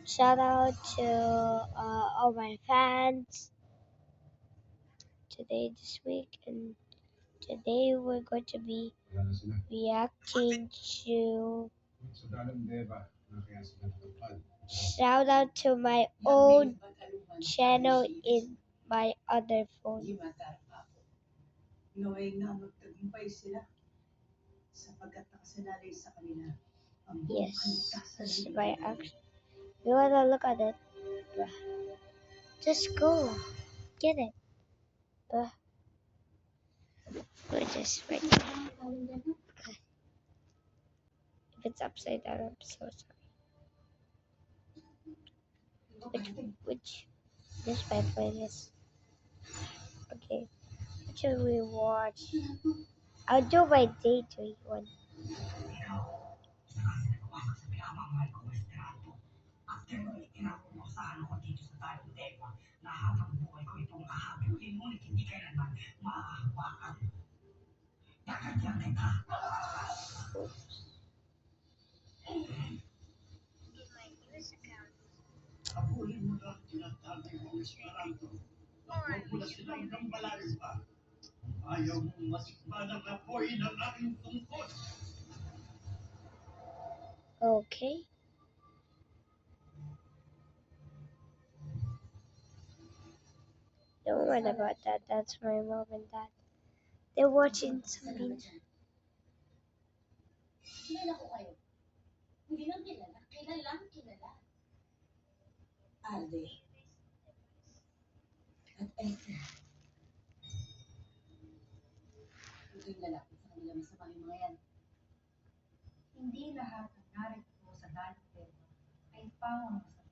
Shout out to all my fans today, this week, and today we're going to be reacting to. Shout out to my own channel in my other phone. Yes, this is my action. You wanna look at it? Just go. Get it. Put this right there. If it's upside down, I'm so sorry. Which this my playlist. Okay. What should we watch? I'll do my day one. Okay. Don't worry about that. That's my mom and dad. They're watching something. Hindi lahat ng narito sa dating ay pawang masama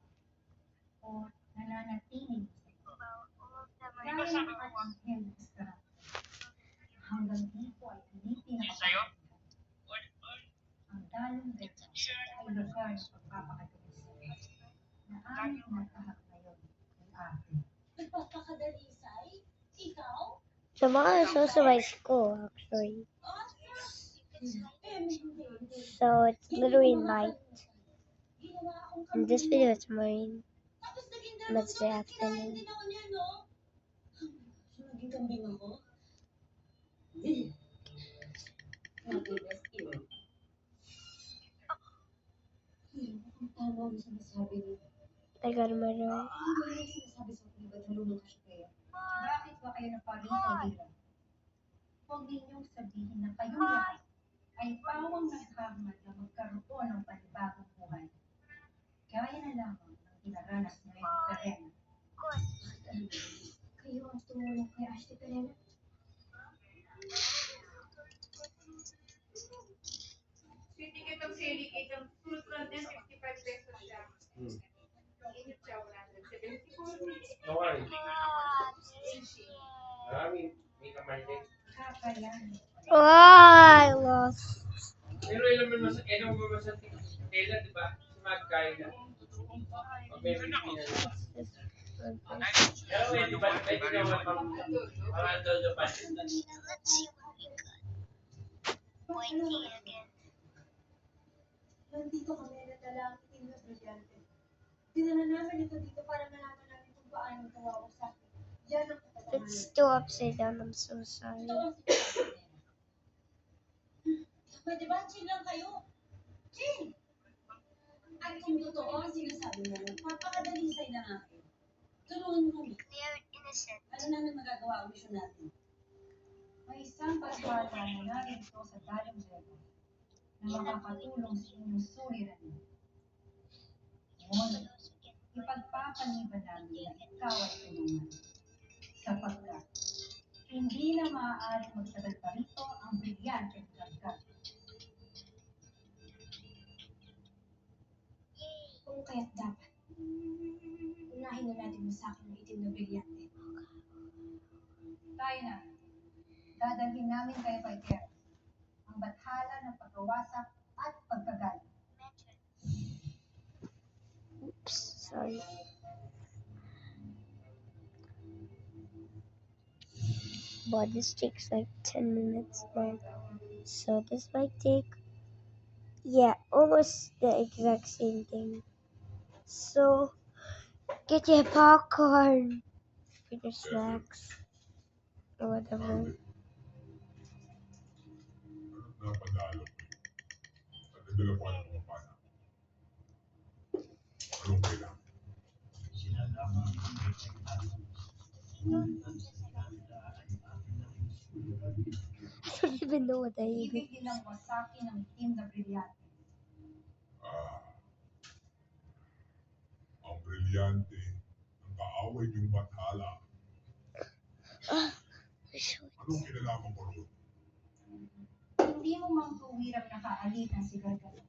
o nananatiling masama. Gaya ng arkanghel ng Esperanto, hanggang dito ay hindi pinakapagalitan. Ang dalong beta ay lugar ng pagpapakadalisay na aming natahak ngayon ng arte. Nagpapakadalisay? Ikaw? Tomorrow is also my school, actually. So it's literally night. And this video is morning. Let's say afternoon. I got him right away. Bakit ba kayo naparito dito? Huwag ninyong sabihin na kayong lahat ay pawang naghahangad na magkaroon ng panibagong buhay. Gaya na lamang ng dinaranas ni Perena. Kayo ang tumulong kay Ashley Perena? Sweetie, itong sili cake, ang fruit lang din, 55 pesos siya. Init siya, 174. No worries. May kamay din. Kakayan. Oh, I lost. Pero ilan mo sa tela, di ba? Si Magkay na. Mag-MVP na. Pero di ba? Pwede naman mga todo pa. Let's see what we got. Pointy again. Nandito kami nadala ang itim na brilyante. Dinala namin ito dito para malaman namin kung paano kawawa sa akin. Yan ang katatanan. It's still upside down. I'm so sorry. Pwede ba chill lang kayo? Chill! At kung totoo ang sinasabi mo, magpapakadalisay na nga kayo. Tulungan mo kami. They are innocent. Ano namin magagawa ang mission natin? May isang pagpata mula rito sa dalang Jebo na makakatulong sa inyong suliranin. Ngunit, ipagpapaniban namin na ikaw ay tulungan. Sapagkat, hindi na maaaring magtagal pa rito ang brilyante ng karga. Kung kaya't dapat, unahin na natin masakin ng itim na brilyante. Tayo na. Dadalhin namin kayo kay Terry. Ang bathala ng pagkawasak at pagkagal. Oops, sorry. But this takes like 10 minutes long. So this might take, yeah, almost the exact same thing. So get your popcorn, get your snacks, or whatever. Napadalo. At nagdala ko ng mga bata. Anong kailangan? I don't even know what that Ibig is. din ng wasaki ng itim na brilyante. Ang brilyante, ang kaaway niyong bathala. Anong kinalaman ko ron? Hindi mo mang tuwirang nakaalitan si Gargamon.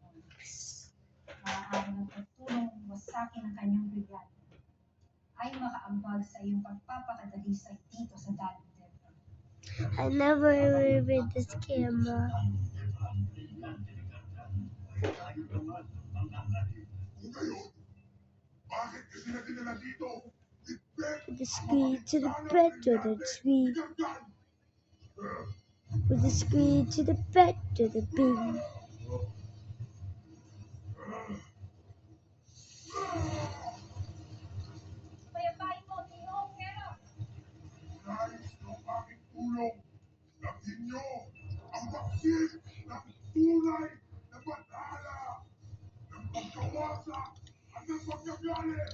Maaari ng pagtulong ng wasaki ng kanyang brilyante ay makaambag sa iyong pagpapakadalisay dito sa Dalim Temple. I never read this camera. Ngayon, bakit kasi na dinala dito? With the screen to the bed to the tree. With the screen to the bed to the bin. Payapain mo, Tingong, pero Nais ng aking tulong. Lakin niyo ang baksit ng tunay na bathala ng pagkawasak at ng pagkagalit.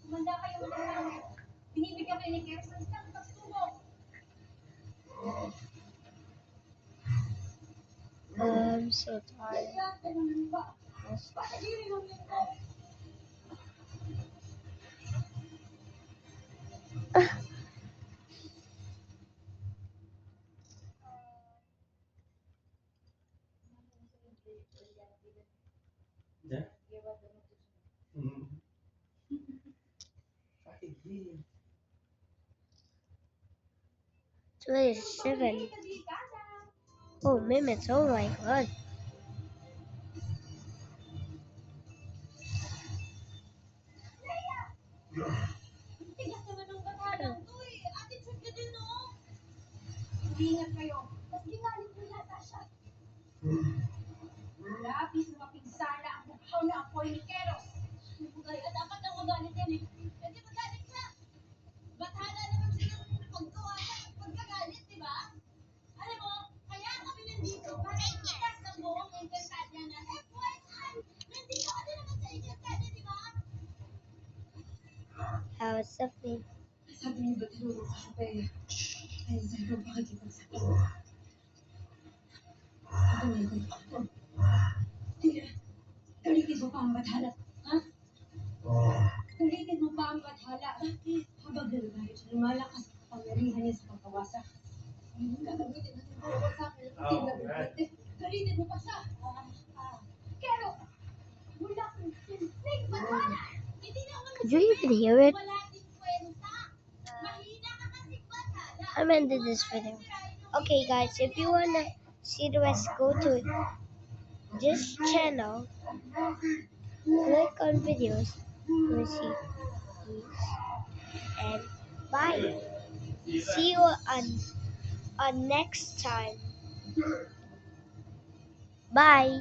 kumanda kayo ng langit. Binibigyan kayo ni Keros ng isang pagsubok. I'm so tired. Kaya, ganun ba? Patagirin mo nito. Yeah. Mm. 27. Oh, minutes. Oh my god. Tigas naman ng batalang to eh. Attitude ka din, no? Ingat kayo. Mas gingalit mo yata siya. Labis na mapinsala ang bukhaw na apoy ni Keros. Kaya dapat nang magalit yan eh. Kasi magalit siya. Bathala naman silang pagkawasan at pagkagalit, di ba? Alam mo, kaya kami nandito para itas ng buong Encantadia na FYI, nandito ka din naman sa Encantadia, di ba? How is Stephanie? Sabi niyo ba tinuro ko siya pa eh? Ay, sabi ko pakikipagsabi. Ito na ito. Tira, ulitin mo pa ang bathala. Ha? Ulitin mo pa ang bathala. Habang nalagayos, lumalakas ang kapangyarihan niya sa pagkawasak. Gagamitin natin ang pagkawasak. Ulitin mo pa siya. Kero, mula kong sinsig bathala. Hindi na ako Could you even hear it? wala din kwenta. Mahina ka kasi bathala. I'm ending this video. Okay, guys, if you wanna see the rest, go to this channel, click on videos, you see these, and bye. See you on next time. Bye.